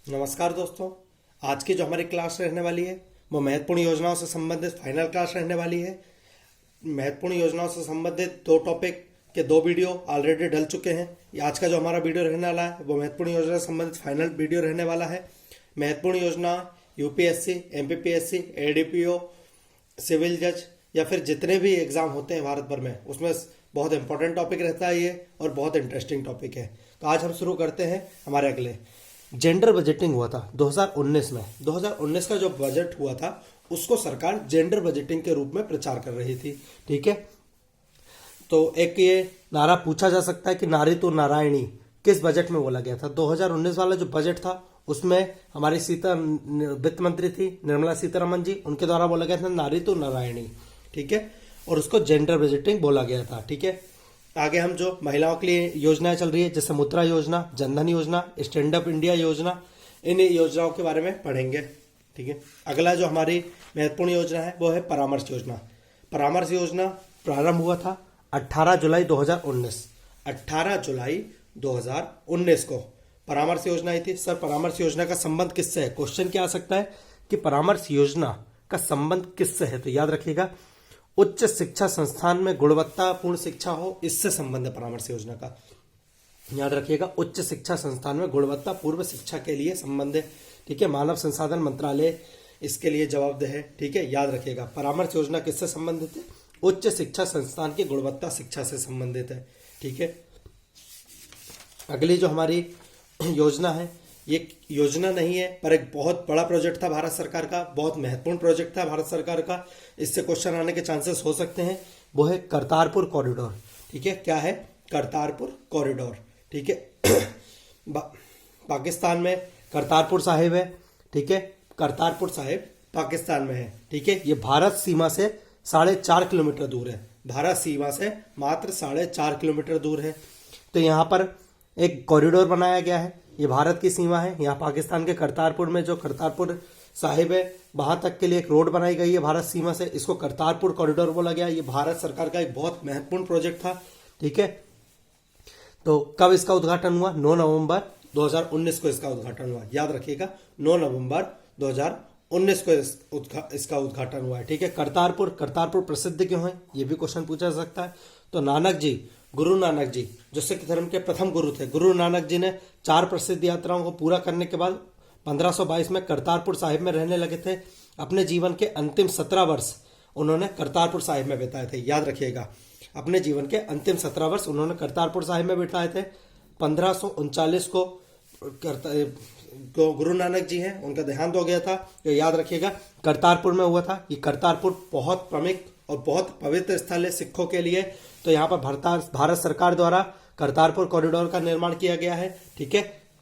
नमस्कार दोस्तों। आज की जो हमारी क्लास रहने वाली है वो महत्वपूर्ण योजनाओं से संबंधित फाइनल क्लास रहने वाली है। महत्वपूर्ण योजनाओं से संबंधित दो टॉपिक के दो वीडियो ऑलरेडी डल चुके हैं। आज का जो हमारा वीडियो रहने वाला है वो महत्वपूर्ण योजना से संबंधित फाइनल वीडियो रहने वाला है। महत्वपूर्ण योजना यूपीएससी, एमपीपीएससी, एडीपीओ, सिविल जज या फिर जितने भी एग्जाम होते हैं भारत भर में, उसमें बहुत इंपॉर्टेंट टॉपिक रहता है ये और बहुत इंटरेस्टिंग टॉपिक है। तो आज हम शुरू करते हैं हमारे अगले जेंडर बजटिंग हुआ था 2019 में। 2019 का जो बजट हुआ था उसको सरकार जेंडर बजटिंग के रूप में प्रचार कर रही थी। ठीक है, तो एक ये नारा पूछा जा सकता है कि नारी तो नारायणी किस बजट में बोला गया था। 2019 वाला जो बजट था उसमें हमारी वित्त मंत्री थी निर्मला सीतारमन जी, उनके द्वारा बोला गया था नारी तो नारायणी। ठीक है, और उसको जेंडर बजटिंग बोला गया था। ठीक है, आगे हम जो महिलाओं के लिए योजनाएं चल रही है जैसे मुद्रा योजना, जनधन योजना, स्टैंड अप इंडिया योजना, इन योजनाओं के बारे में पढ़ेंगे। ठीक है, अगला जो हमारी महत्वपूर्ण योजना है वो है परामर्श योजना। परामर्श योजना प्रारंभ हुआ था 18 जुलाई 2019। 18 जुलाई 2019 को परामर्श योजना आई थी। सर, परामर्श योजना का संबंध किससे है? क्वेश्चन क्या आ सकता है कि परामर्श योजना का संबंध किससे है? तो याद रखिएगा, उच्च शिक्षा संस्थान में गुणवत्तापूर्ण शिक्षा हो, इससे संबंध है परामर्श योजना का। याद रखिएगा, उच्च शिक्षा संस्थान में गुणवत्तापूर्ण शिक्षा के लिए संबंध है। ठीक है, मानव संसाधन मंत्रालय इसके लिए जवाबदेह है। ठीक है, याद रखिएगा, परामर्श योजना किससे संबंधित है? उच्च शिक्षा संस्थान की गुणवत्ता शिक्षा से संबंधित है। ठीक है, अगली जो हमारी योजना है ये योजना नहीं है पर एक बहुत बड़ा प्रोजेक्ट था भारत सरकार का, बहुत महत्वपूर्ण प्रोजेक्ट था भारत सरकार का। इससे क्वेश्चन आने के चांसेस हो सकते हैं। वो है करतारपुर कॉरिडोर। ठीक है, क्या है? करतारपुर कॉरिडोर। ठीक है, पाकिस्तान में करतारपुर साहिब है। ठीक है, करतारपुर साहिब पाकिस्तान में है। ठीक है, ये भारत सीमा से 4.5 किलोमीटर दूर है। भारत सीमा से मात्र 4.5 किलोमीटर दूर है। तो यहाँ पर एक कॉरिडोर बनाया गया है। ये भारत की सीमा है। यहाँ पाकिस्तान के करतारपुर में जो करतारपुर साहिब है वहां तक के लिए एक रोड बनाई गई है भारत सीमा से, इसको करतारपुर कॉरिडोर बोला गया। ये भारत सरकार का एक बहुत महत्वपूर्ण प्रोजेक्ट था। ठीक है, तो कब इसका उद्घाटन हुआ? 9 नवंबर 2019 को इसका उद्घाटन हुआ। याद रखिएगा, 9 नवंबर 2019 को इसका उद्घाटन हुआ है। ठीक है, करतारपुर प्रसिद्ध क्यों है ये भी क्वेश्चन पूछा जा सकता है। तो नानक जी, गुरु नानक जी जो सिख धर्म के प्रथम गुरु थे, गुरु नानक जी ने 4 प्रसिद्ध यात्राओं को पूरा करने के बाद 1522 में करतारपुर साहिब में रहने लगे थे। अपने जीवन के अंतिम 17 वर्ष उन्होंने करतारपुर साहिब में बिताए थे। याद रखिएगा, अपने जीवन के अंतिम 17 वर्ष उन्होंने करतारपुर साहिब में बिताए थे। 1539 को गुरु नानक जी हैं, उनका देहांत हो गया था। तो याद रखिएगा, करतारपुर में हुआ था। ये करतारपुर बहुत प्रमुख और बहुत पवित्र स्थल है सिखों के लिए। तो यहाँ पर भारत सरकार द्वारा करतारपुर कॉरिडोर का निर्माण किया गया है। ठीक है,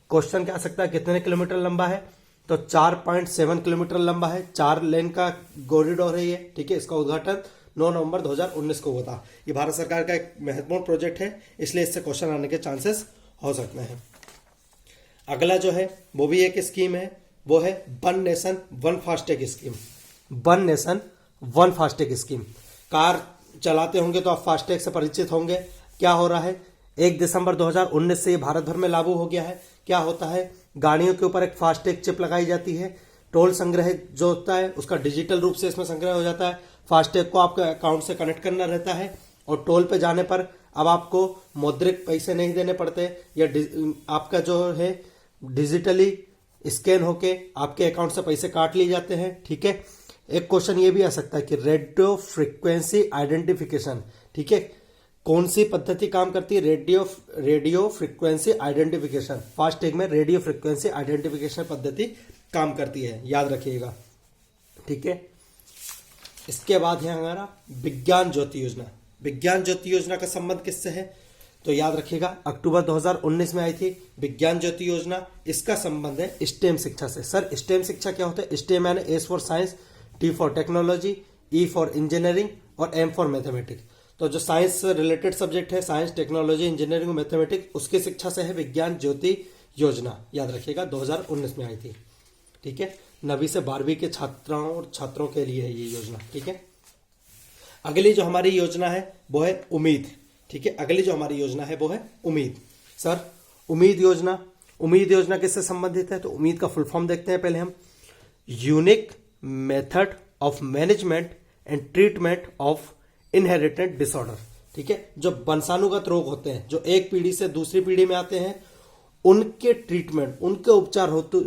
क्वेश्चन क्या आ सकता है कितने किलोमीटर लंबा है? तो 4.7 किलोमीटर लंबा है। 4 लेन का कॉरिडोर है ये। ठीक है, इसका उद्घाटन 9 नवंबर 2019 को हुआ था। ये भारत सरकार का एक महत्वपूर्ण प्रोजेक्ट है, इसलिए इससे क्वेश्चन आने के चांसेस हो सकते हैं। अगला जो है वो भी एक स्कीम है, वो है one nation one FASTag scheme. One nation one FASTag scheme. Car चलाते होंगे तो आप फास्टैग से परिचित होंगे। क्या हो रहा है? 1 दिसंबर 2019 से ये भारत भर में लागू हो गया है। क्या होता है? गाड़ियों के ऊपर एक फास्टैग चिप लगाई जाती है। टोल संग्रह जो होता है उसका डिजिटल रूप से इसमें संग्रह हो जाता है। फास्टैग को आपके अकाउंट से कनेक्ट करना रहता है और टोल पे जाने पर अब आपको मौद्रिक पैसे नहीं देने पड़ते, या आपका जो है डिजिटली स्कैन होके आपके अकाउंट से पैसे काट लिए जाते हैं। ठीक है, एक क्वेश्चन ये भी आ सकता है कि रेडियो फ्रीक्वेंसी आइडेंटिफिकेशन। ठीक है, कौन सी पद्धति काम करती है? Radio frequency identification. फास्टैग में रेडियो फ्रीक्वेंसी आइडेंटिफिकेशन पद्धति काम करती है, याद रखिएगा। ठीक है, इसके बाद है हमारा विज्ञान ज्योति योजना। विज्ञान ज्योति योजना का संबंध किससे है? तो याद रखिएगा, अक्टूबर 2019 में आई थी विज्ञान ज्योति योजना। इसका संबंध है स्टेम शिक्षा से। सर, स्टेम शिक्षा क्या होता है? स्टेम यानी S for science, T for technology, E for engineering और एम फॉर मैथमेटिक्स। तो जो साइंस से रिलेटेड सब्जेक्ट है, साइंस, टेक्नोलॉजी, इंजीनियरिंग और मैथमेटिक्स, उसकी शिक्षा से है विज्ञान ज्योति योजना। याद रखिएगा, 2019 में आई थी। ठीक है, 9वीं से 12वीं के छात्राओं और छात्रों के लिए है ये योजना। ठीक है, अगली जो हमारी योजना है वो है उम्मीद। ठीक है, अगली जो हमारी योजना है वो है उम्मीद। सर, उम्मीद योजना उम्मीद योजना किससे संबंधित है? तो उम्मीद का फुल फॉर्म देखते हैं पहले हम। Unique method of management and treatment of inherited disorder. ठीक है, जो वंशानुगत रोग होते हैं जो एक पीढ़ी से दूसरी पीढ़ी में आते हैं, उनके ट्रीटमेंट, उनके उपचार होते,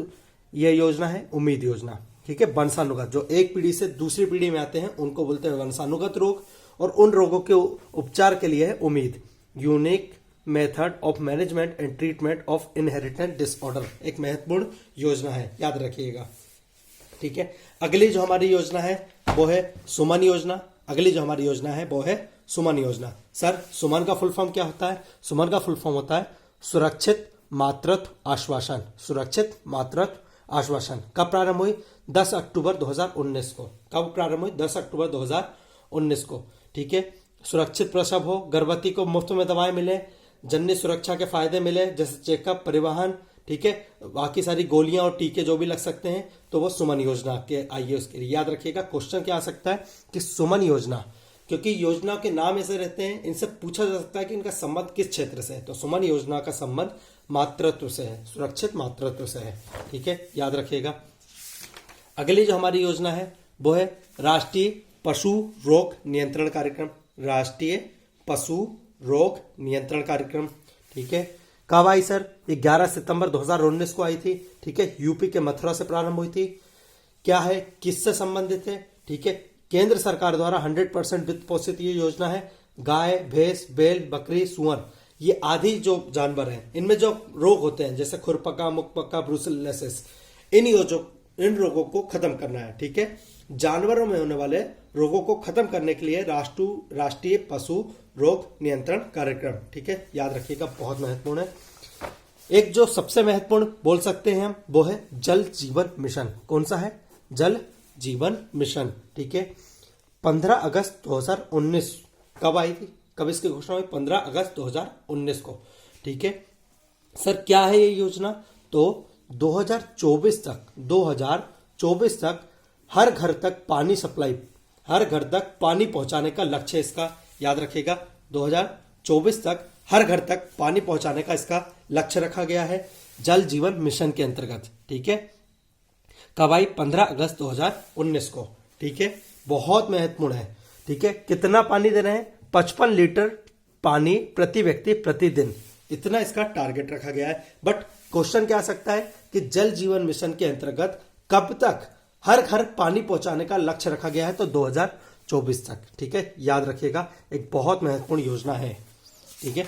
यह योजना है उम्मीद योजना। ठीक है, वंशानुगत, जो एक पीढ़ी से दूसरी पीढ़ी में आते हैं उनको बोलते हैं वंशानुगत रोग, और उन रोगों के उपचार के लिए है उम्मीद। Unique method of management and treatment of inherited disorder एक महत्वपूर्ण योजना है, याद रखिएगा। ठीक है, अगली जो हमारी योजना है वो है सुमन योजना। अगली जो हमारी योजना है वो है सुमन योजना। सर, सुमन का फुल फॉर्म क्या होता है? सुमन का फुल फॉर्म होता है सुरक्षित मातृत्व आश्वासन। सुरक्षित मातृत्व आश्वासन कब प्रारंभ हुई? 10 अक्टूबर 2019 को। कब प्रारंभ हुई? 10 अक्टूबर 2019 को। ठीक है, सुरक्षित प्रसव हो, गर्भवती को मुफ्त में दवाएं मिले, जननी सुरक्षा के फायदे मिले जैसे चेकअप, परिवहन, ठीक है, बाकी सारी गोलियां और टीके जो भी लग सकते हैं, तो वो सुमन योजना के आइए उसके लिए याद रखिएगा। क्वेश्चन क्या आ सकता है कि सुमन योजना, क्योंकि योजना के नाम ऐसे रहते हैं, इनसे पूछा जा सकता है कि इनका संबंध किस क्षेत्र से है। तो सुमन योजना का संबंध मातृत्व से है, सुरक्षित मातृत्व से है। ठीक है, याद रखिएगा। अगली जो हमारी योजना है वो है राष्ट्रीय पशु रोग नियंत्रण कार्यक्रम। राष्ट्रीय पशु रोग नियंत्रण कार्यक्रम। ठीक है, कब आई सर? ये 11 सितंबर 2019 को आई थी। ठीक है, यूपी के मथुरा से प्रारंभ हुई थी। क्या है, किससे संबंधित है? ठीक है, केंद्र सरकार द्वारा 100% वित्त पोषित ये योजना है। गाय, भैंस, बैल, बकरी, सुअर, ये आदि जो जानवर हैं, इनमें जो रोग होते हैं जैसे खुरपका, मुखपका, ब्रुसेलोसिस, इन रोगों को खत्म करना है। ठीक है, जानवरों में होने वाले रोगों को खत्म करने के लिए राष्ट्रीय पशु रोग नियंत्रण कार्यक्रम। ठीक है, याद रखिएगा, बहुत महत्वपूर्ण है। एक जो सबसे महत्वपूर्ण बोल सकते हैं हम वो है जल जीवन मिशन। कौन सा है? जल जीवन मिशन। ठीक है, 15 अगस्त 2019 कब आई थी? कब इसकी घोषणा हुई? 15 अगस्त 2019 को। ठीक है सर, क्या है ये योजना? तो 2024 तक हर घर तक पानी सप्लाई, हर घर तक पानी पहुंचाने का लक्ष्य है इसका, याद रखिएगा। 2024 तक हर घर तक पानी पहुंचाने का इसका लक्ष्य रखा गया है जल जीवन मिशन के अंतर्गत। ठीक है, कब आई? 15 अगस्त 2019 को। ठीक है, बहुत महत्वपूर्ण है। ठीक है, कितना पानी दे रहे हैं? 55 लीटर पानी प्रति व्यक्ति प्रतिदिन, इतना इसका टारगेट रखा गया है। बट क्वेश्चन क्या आ सकता है कि जल जीवन मिशन के अंतर्गत कब तक हर घर पानी पहुंचाने का लक्ष्य रखा गया है? तो 2024 तक। ठीक है, याद रखिएगा, एक बहुत महत्वपूर्ण योजना है। ठीक है,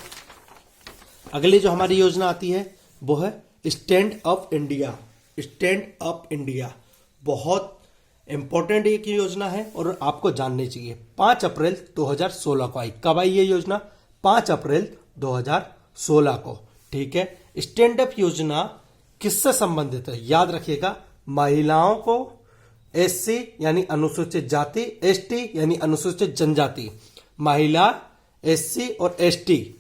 अगली जो हमारी योजना आती है वो है stand up India. Stand up India बहुत इंपॉर्टेंट एक योजना है और आपको जाननी चाहिए। 5 अप्रैल 2016 को आई। कब आई ये योजना? 5 अप्रैल 2016 को। ठीक है, स्टैंड अप योजना किससे संबंधित है? याद रखिएगा, महिलाओं को, एससी यानी अनुसूचित जाति, एसटी यानी अनुसूचित जनजाति, महिला, एससी और एसटी,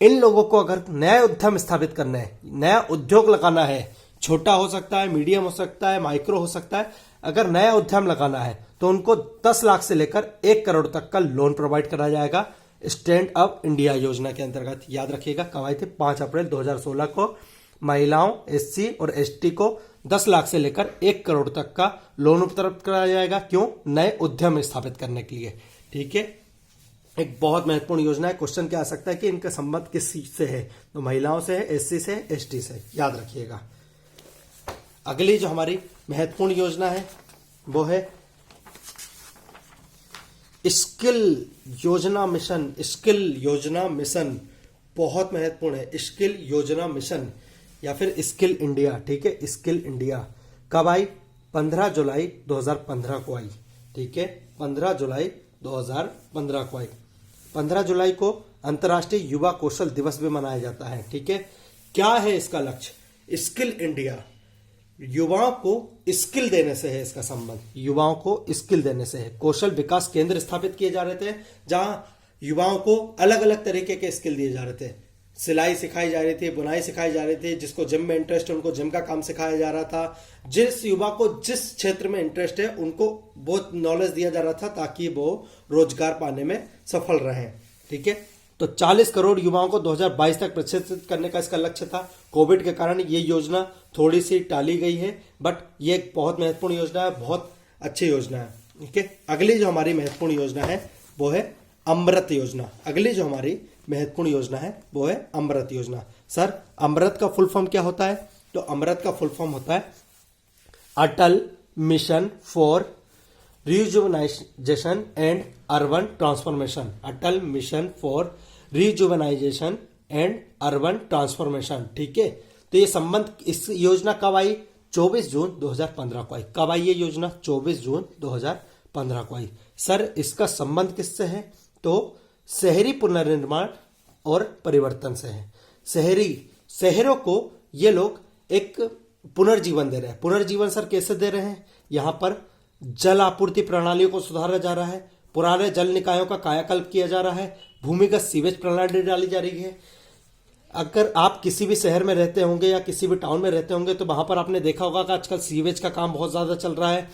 इन लोगों को अगर नया उद्यम स्थापित करना है, नया उद्योग लगाना है, छोटा हो सकता है, मीडियम हो सकता है, माइक्रो हो सकता है, अगर नया उद्यम लगाना है तो उनको 10 लाख से लेकर 1 करोड़ तक का लोन प्रोवाइड करा जाएगा स्टैंड अप इंडिया योजना के अंतर्गत। याद रखिएगा, कब आई थी? 5 अप्रैल 2016 को। महिलाओं, एससी और एसटी को 10 लाख से लेकर 1 करोड़ तक का लोन उपलब्ध कराया जाएगा। क्यों? नए उद्यम स्थापित करने के लिए। ठीक है, एक बहुत महत्वपूर्ण योजना है। क्वेश्चन क्या आ सकता है कि इनका संबंध किस से है? तो महिलाओं से है, एससी से, एसटी से, याद रखिएगा। अगली जो हमारी महत्वपूर्ण योजना है वो है स्किल योजना मिशन। स्किल योजना मिशन बहुत महत्वपूर्ण है। स्किल योजना मिशन या फिर स्किल इंडिया। ठीक है, स्किल इंडिया कब आई? 15 जुलाई 2015 को आई। ठीक है, 15 जुलाई 2015 को आई। 15 जुलाई को अंतर्राष्ट्रीय युवा कौशल दिवस भी मनाया जाता है। ठीक है, क्या है इसका लक्ष्य? स्किल इंडिया, युवाओं को स्किल देने से है इसका संबंध। युवाओं को स्किल देने से है। कौशल विकास केंद्र स्थापित किए जा रहे थे जहां युवाओं को अलग अलग तरीके के स्किल दिए जा रहे थे। सिलाई सिखाई जा रही थी, बुनाई सिखाई जा रही थी, जिसको जिम में इंटरेस्ट है उनको जिम का काम सिखाया जा रहा था। जिस युवा को जिस क्षेत्र में इंटरेस्ट है उनको बहुत नॉलेज दिया जा रहा था ताकि वो रोजगार पाने में सफल रहें। ठीक है, तो 40 करोड़ युवाओं को 2022 तक प्रशिक्षित करने का इसका लक्ष्य था। कोविड के कारण ये योजना थोड़ी सी टाली गई है, बट ये एक बहुत महत्वपूर्ण योजना है, बहुत अच्छी योजना है। ठीक है, अगली जो हमारी महत्वपूर्ण योजना है वो है अमृत योजना। अगली जो हमारी महत्वपूर्ण योजना है वो है अमृत योजना। सर, अमृत का फुल फॉर्म क्या होता है? तो अमृत का फुल फॉर्म होता है Atal mission for rejuvenation and urban transformation. Atal mission for rejuvenation and urban transformation. ठीक है, तो ये संबंध, इस योजना कब आई? 24 जून 2015 को आई। कब आई ये योजना? 24 जून 2015 को आई। सर, इसका संबंध किससे है? तो शहरी पुनर्निर्माण और परिवर्तन से है। शहरों को ये लोग एक पुनर्जीवन दे रहे हैं। पुनर्जीवन सर कैसे दे रहे हैं? यहाँ पर जल आपूर्ति प्रणालियों को सुधारा जा रहा है, पुराने जल निकायों का कायाकल्प किया जा रहा है, भूमिगत सीवेज प्रणाली डाली जा रही है। अगर आप किसी भी शहर में रहते होंगे या किसी भी टाउन में रहते होंगे तो वहां पर आपने देखा होगा कि आजकल सीवेज का काम बहुत ज्यादा चल रहा है।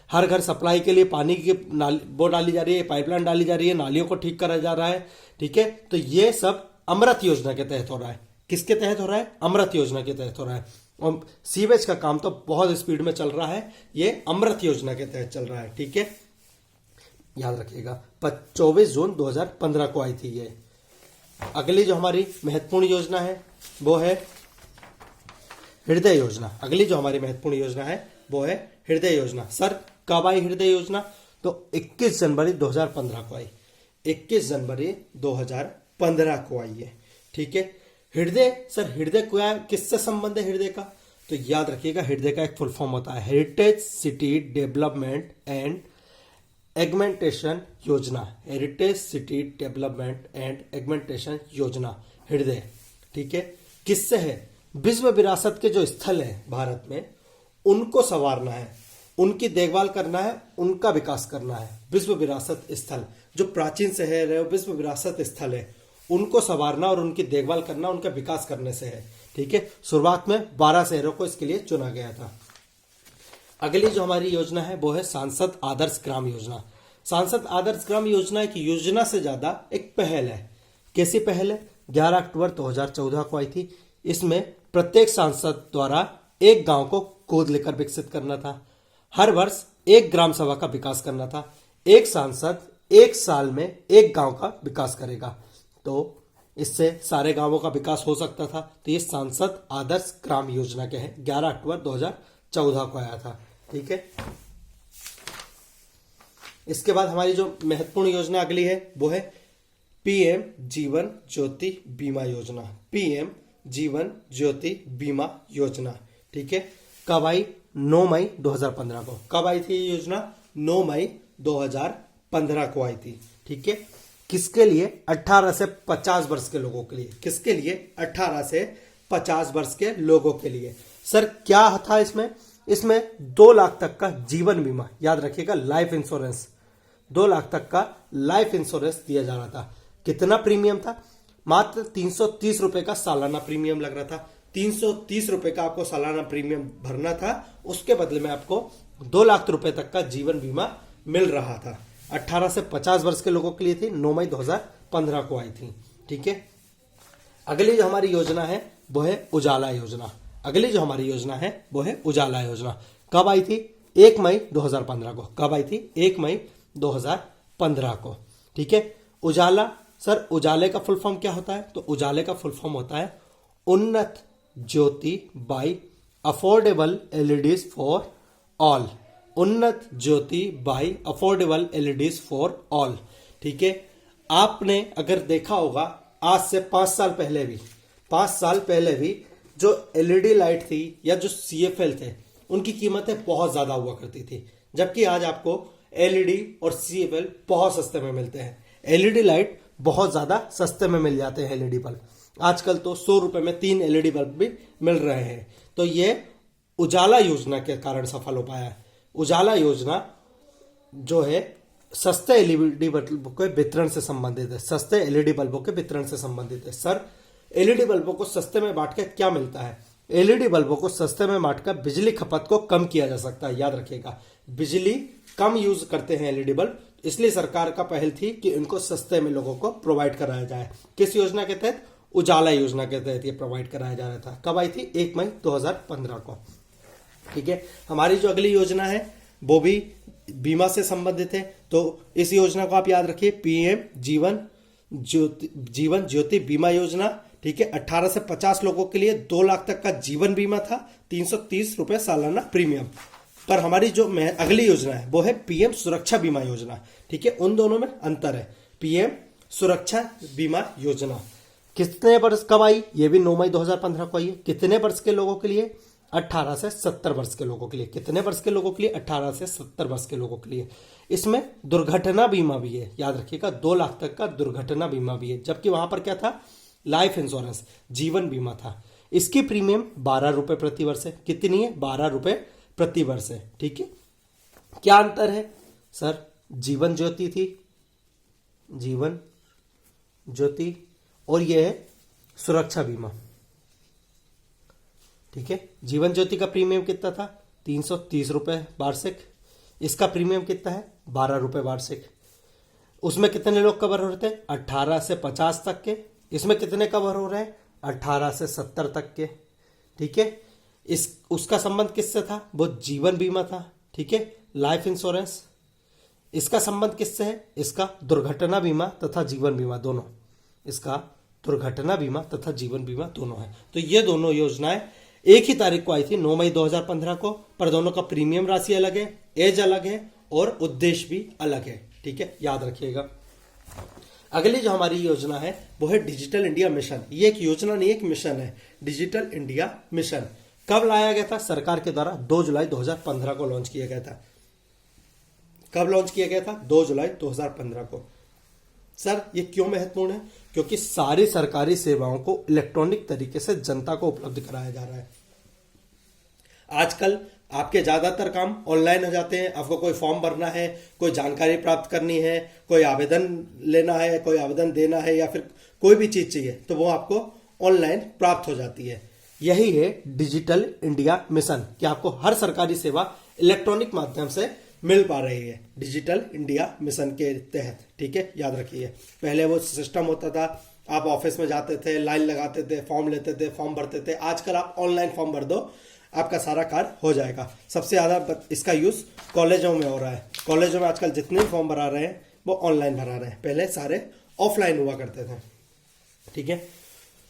हर घर सप्लाई के लिए पानी की वो डाली जा रही है, पाइपलाइन डाली जा रही है, नालियों को ठीक करा जा रहा है। ठीक है, तो ये सब अमृत योजना के तहत हो रहा है। किसके तहत हो रहा है? अमृत योजना के तहत हो रहा है। और सीवेज का काम तो बहुत स्पीड में चल रहा है, ये अमृत योजना के तहत चल रहा है। ठीक है, याद रखिएगा 24 जून 2015 को आई थी ये। अगली जो हमारी महत्वपूर्ण योजना है वो है हृदय योजना। अगली जो हमारी महत्वपूर्ण योजना है वो है हृदय योजना। सर, कब आई हृदय योजना? तो 21 जनवरी 2015 को आई। 21 जनवरी 2015 को आई है। ठीक है, हृदय, सर हृदय क्या, किससे संबंध है हृदय का? तो याद रखिएगा, हृदय का एक फुल फॉर्म होता है हेरिटेज सिटी डेवलपमेंट एंड एगमेंटेशन योजना। हेरिटेज सिटी डेवलपमेंट एंड एगमेंटेशन योजना, हृदय। ठीक है, किससे है? विश्व विरासत के जो स्थल है भारत में, उनको संवारना है, उनकी देखभाल करना है, उनका विकास करना है। विश्व विरासत स्थल, जो प्राचीन शहर है, विश्व विरासत स्थल है, उनको संवारना और उनकी देखभाल करना, उनका विकास करने से है। ठीक है, शुरुआत में 12 शहरों को इसके लिए चुना गया था। अगली जो हमारी योजना है वो है सांसद आदर्श ग्राम योजना। सांसद आदर्श ग्राम योजना एक योजना से ज्यादा एक पहल है। कैसी पहल है? 11 अक्टूबर 2014 को आई थी। इसमें प्रत्येक सांसद द्वारा एक गांव को गोद लेकर विकसित करना था। हर वर्ष एक ग्राम सभा का विकास करना था। एक सांसद 1 साल में एक गांव का विकास करेगा, तो इससे सारे गांवों का विकास हो सकता था। तो ये सांसद आदर्श ग्राम योजना के हैं, 11 अक्टूबर 2014 को आया था। ठीक है, इसके बाद हमारी जो महत्वपूर्ण योजना अगली है वो है पीएम जीवन ज्योति बीमा योजना। पीएम जीवन ज्योति बीमा योजना। ठीक है, कब आई? 9 मई 2015 को। कब आई थी ये योजना? 9 मई 2015 को आई थी। ठीक है, किसके लिए? 18 से 50 वर्ष के लोगों के लिए। किसके लिए? 18 से 50 वर्ष के लोगों के लिए। सर, क्या था इसमें? इसमें 2 लाख तक का जीवन बीमा, याद रखिएगा, लाइफ इंश्योरेंस, 2 लाख तक का लाइफ इंश्योरेंस दिया जा रहा था। कितना प्रीमियम था? मात्र 330 रुपए का सालाना प्रीमियम लग रहा था। 330 रुपए का आपको सालाना प्रीमियम भरना था, उसके बदले में आपको 2 लाख रुपए तक का जीवन बीमा मिल रहा था। 18 से 50 वर्ष के लोगों के लिए थी। 9 मई 2015 को आई थी। ठीक है, अगली जो हमारी योजना है वो है उजाला योजना। अगली जो हमारी योजना है वो है उजाला योजना। कब आई थी? 1 मई 2015 को। कब आई थी? 1 मई 2015 को। ठीक है, उजाला, सर उजाले का फुल फॉर्म क्या होता है? तो उजाले का फुल फॉर्म होता है Unnat Jyoti by affordable LEDs for all. Unnat Jyoti by affordable LEDs for all. ठीक है, आपने अगर देखा होगा आज से 5 साल पहले भी जो एलईडी लाइट थी या जो सीएफएल थे, उनकी कीमतें बहुत ज्यादा हुआ करती थी, जबकि आज आपको एलईडी और सीएफएल बहुत सस्ते में मिलते हैं। एलईडी लाइट बहुत ज्यादा सस्ते में मिल जाते हैं। एलईडी बल्ब आजकल तो 100 रुपए में 3 एलईडी बल्ब भी मिल रहे हैं। तो ये उजाला योजना के कारण सफल हो पाया है। उजाला योजना जो है सस्ते एलईडी बल्बों के वितरण से संबंधित है। सस्ते एलईडी बल्बों के वितरण से संबंधित है। सर, एलईडी बल्बों को सस्ते में बांट के क्या मिलता है? एलईडी बल्बों को सस्ते में बांटकर बिजली खपत को कम किया जा सकता है। याद रखिएगा, बिजली कम यूज करते हैं एलईडी बल्ब, इसलिए सरकार का पहल थी कि इनको सस्ते में लोगों को प्रोवाइड कराया जाए। किस योजना के तहत? उजाला योजना के तहत ये प्रोवाइड कराया जा रहा था। कब आई थी? 1 मई 2015 को। ठीक है, हमारी जो अगली योजना है वो भी बीमा से संबंधित है। तो इस योजना को आप याद रखिए, पीएम जीवन ज्योति बीमा योजना। ठीक है, 18 से 50 लोगों के लिए 2 लाख तक का जीवन बीमा था, 330 रुपए सालाना प्रीमियम। पर हमारी जो अगली योजना है वो है पीएम सुरक्षा बीमा योजना। ठीक है, उन दोनों में अंतर है। पीएम सुरक्षा बीमा योजना कितने वर्ष कब आई? ये भी 9 मई 2015 को आई है। कितने वर्ष के लोगों के लिए? 18 से 70 वर्ष के लोगों के लिए। कितने वर्ष के लोगों के लिए? 18 से 70 वर्ष के लोगों के लिए। इसमें दुर्घटना बीमा भी है, याद रखिएगा, 2 लाख तक का दुर्घटना बीमा भी है। जबकि वहां पर क्या था? लाइफ इंश्योरेंस, जीवन बीमा था। इसकी प्रीमियम 12 रुपए प्रति वर्ष है। कितनी है? 12 रुपए प्रति वर्ष है। ठीक है, क्या अंतर है सर? जीवन ज्योति थी, जीवन ज्योति, और यह है सुरक्षा बीमा। ठीक है, जीवन ज्योति का प्रीमियम कितना था? 330 रुपए वार्षिक। इसका प्रीमियम कितना है? 12 रुपए वार्षिक। उसमें कितने लोग कवर हो रहे थे? 18 से 50 तक के। इसमें कितने कवर हो रहे हैं? 18 से 70 तक के। ठीक है, उसका संबंध किससे था? वो जीवन बीमा था। ठीक है, लाइफ इंश्योरेंस। इसका संबंध किससे है? इसका दुर्घटना बीमा तथा जीवन बीमा दोनों। इसका दुर्घटना बीमा तथा जीवन बीमा दोनों है। तो ये दोनों योजनाएं एक ही तारीख को आई थी, 9 मई 2015 को, पर दोनों का प्रीमियम राशि अलग है, एज अलग है और उद्देश्य भी अलग है। ठीक है, याद रखिएगा। अगली जो हमारी योजना है वो है डिजिटल इंडिया मिशन। ये एक योजना नहीं, एक मिशन है, डिजिटल इंडिया मिशन। कब लाया गया था? सरकार के द्वारा 2 जुलाई 2015 को लॉन्च किया गया था। कब लॉन्च किया गया था? 2 जुलाई 2015 को। सर ये क्यों महत्वपूर्ण है? क्योंकि सारी सरकारी सेवाओं को इलेक्ट्रॉनिक तरीके से जनता को उपलब्ध कराया जा रहा है। आजकल आपके ज्यादातर काम ऑनलाइन हो जाते हैं। आपको कोई फॉर्म भरना है, कोई जानकारी प्राप्त करनी है, कोई आवेदन लेना है, कोई आवेदन देना है, या फिर कोई भी चीज चाहिए तो वो आपको ऑनलाइन प्राप्त हो जाती है। यही है डिजिटल इंडिया मिशन, कि आपको हर सरकारी सेवा इलेक्ट्रॉनिक माध्यम से मिल पा रही है डिजिटल इंडिया मिशन के तहत। ठीक है, याद रखिए। पहले वो सिस्टम होता था, आप ऑफिस में जाते थे, लाइन लगाते थे, फॉर्म लेते थे, फॉर्म भरते थे। आजकल आप ऑनलाइन फॉर्म भर दो, आपका सारा कार्य हो जाएगा। सबसे ज्यादा इसका यूज कॉलेजों में हो रहा है। कॉलेजों में आजकल जितने फॉर्म भरा रहे हैं वो ऑनलाइन भरा रहे हैं, पहले सारे ऑफलाइन हुआ करते थे। ठीक है,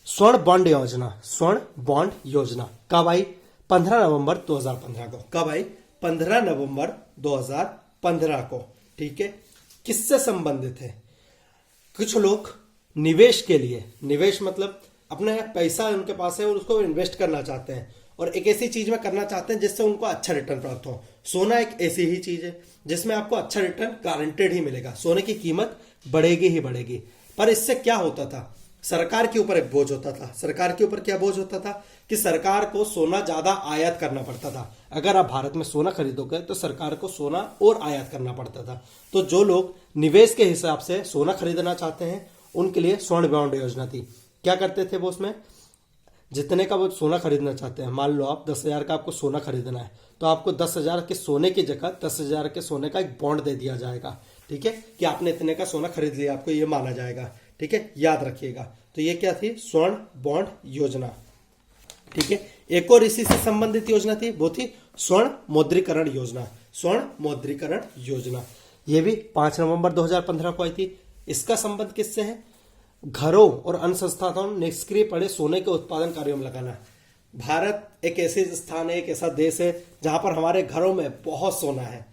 स्वर्ण बॉन्ड योजना। स्वर्ण बॉन्ड योजना कब आई? 15 नवंबर 2015 को। कब आई? 15 नवंबर 2015 को। ठीक है, किससे संबंधित है? कुछ लोग निवेश के लिए, निवेश मतलब अपना पैसा उनके पास है और उसको इन्वेस्ट करना चाहते हैं, और एक ऐसी चीज में करना चाहते हैं जिससे उनको अच्छा रिटर्न प्राप्त हो। सोना एक ऐसी ही चीज है जिसमें आपको अच्छा रिटर्न गारंटेड ही मिलेगा। सोने की कीमत बढ़ेगी ही बढ़ेगी। पर इससे क्या होता था? सरकार के ऊपर एक बोझ होता था। सरकार के ऊपर क्या बोझ होता था? कि सरकार को सोना ज्यादा आयात करना पड़ता था। अगर आप भारत में सोना खरीदोगे तो सरकार को सोना और आयात करना पड़ता था। तो जो लोग निवेश के हिसाब से सोना खरीदना चाहते हैं उनके लिए स्वर्ण बॉन्ड योजना थी। क्या करते थे वो? उसमें जितने का वो सोना खरीदना चाहते हैं, मान लो आप 10,000 का आपको सोना खरीदना है, तो आपको 10,000 के सोने की जगह 10,000 के सोने का एक बॉन्ड दे दिया जाएगा। ठीक है, कि आपने इतने का सोना खरीद लिया, आपको ये माना जाएगा। ठीक है, याद रखिएगा। तो ये क्या थी? स्वर्ण बॉन्ड योजना। ठीक है, एक और इसी से संबंधित योजना थी, वो थी स्वर्ण मौद्रीकरण योजना। स्वर्ण मौद्रीकरण योजना ये भी 5 नवंबर 2015 को आई थी। इसका संबंध किससे है? घरों और अन्य संस्थानों निष्क्रिय पड़े सोने के उत्पादन कार्यों में लगाना। भारत एक ऐसे स्थान है, एक ऐसा देश है जहां पर हमारे घरों में बहुत सोना है।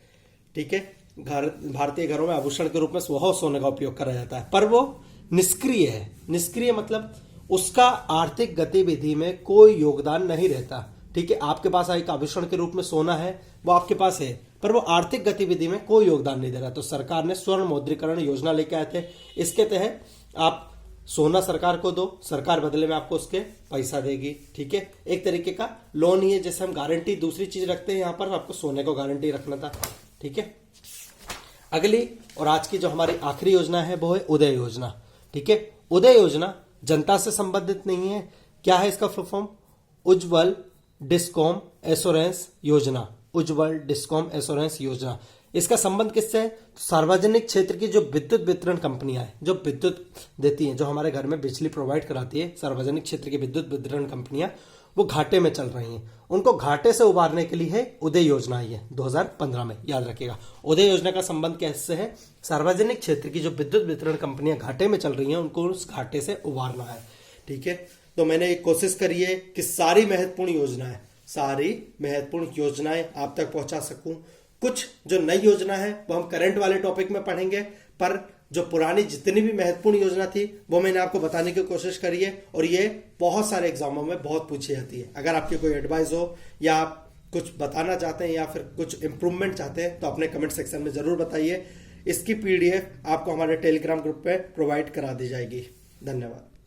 ठीक है, भारतीय घरों में आभूषण के रूप में बहुत सोने का उपयोग करा जाता है, पर वो निष्क्रिय है। निष्क्रिय मतलब उसका आर्थिक गतिविधि में कोई योगदान नहीं रहता। ठीक है, आपके पास एक आभूषण के रूप में सोना है, वो आपके पास है, पर वो आर्थिक गतिविधि में कोई योगदान नहीं दे रहा। तो सरकार ने स्वर्ण मौद्रीकरण योजना लेके आए थे। इसके तहत आप सोना सरकार को दो, सरकार बदले में आपको उसके पैसा देगी। ठीक है, एक तरीके का लोन ही है, जैसे हम गारंटी दूसरी चीज रखते हैं, यहां पर आपको सोने को गारंटी रखना था। ठीक है, अगली और आज की जो हमारी आखिरी योजना है वो है उदय योजना। ठीक है, उदय योजना जनता से संबंधित नहीं है। क्या है इसका फुल फॉर्म? उज्जवल डिस्कॉम एश्योरेंस योजना। उज्जवल डिस्कॉम एश्योरेंस योजना इसका संबंध किससे है? तो सार्वजनिक क्षेत्र की जो विद्युत वितरण कंपनियां हैं, जो विद्युत देती हैं, जो हमारे घर में बिजली प्रोवाइड कराती है, सार्वजनिक क्षेत्र की विद्युत वितरण कंपनियां, वो घाटे में चल रही हैं। उनको घाटे से उबारने के लिए है उदय योजना आई है 2015 में, याद रखिएगा। उदय योजना का संबंध कैसे है? सार्वजनिक क्षेत्र की जो विद्युत वितरण कंपनियां घाटे में चल रही हैं, उनको उस घाटे से उबारना है। ठीक है, तो मैंने एक कोशिश करी है कि सारी महत्वपूर्ण योजनाएं आप तक पहुंचा सकूं। कुछ जो नई योजना है वो हम करंट वाले टॉपिक में पढ़ेंगे, पर जो पुरानी जितनी भी महत्वपूर्ण योजना थी वो मैंने आपको बताने की कोशिश करी है, और ये बहुत सारे एग्जामों में बहुत पूछी जाती है। अगर आपकी कोई एडवाइस हो या आप कुछ बताना चाहते हैं या फिर कुछ इंप्रूवमेंट चाहते हैं तो अपने कमेंट सेक्शन में जरूर बताइए। इसकी पीडीएफ आपको हमारे टेलीग्राम ग्रुप पे प्रोवाइड करा दी जाएगी। धन्यवाद।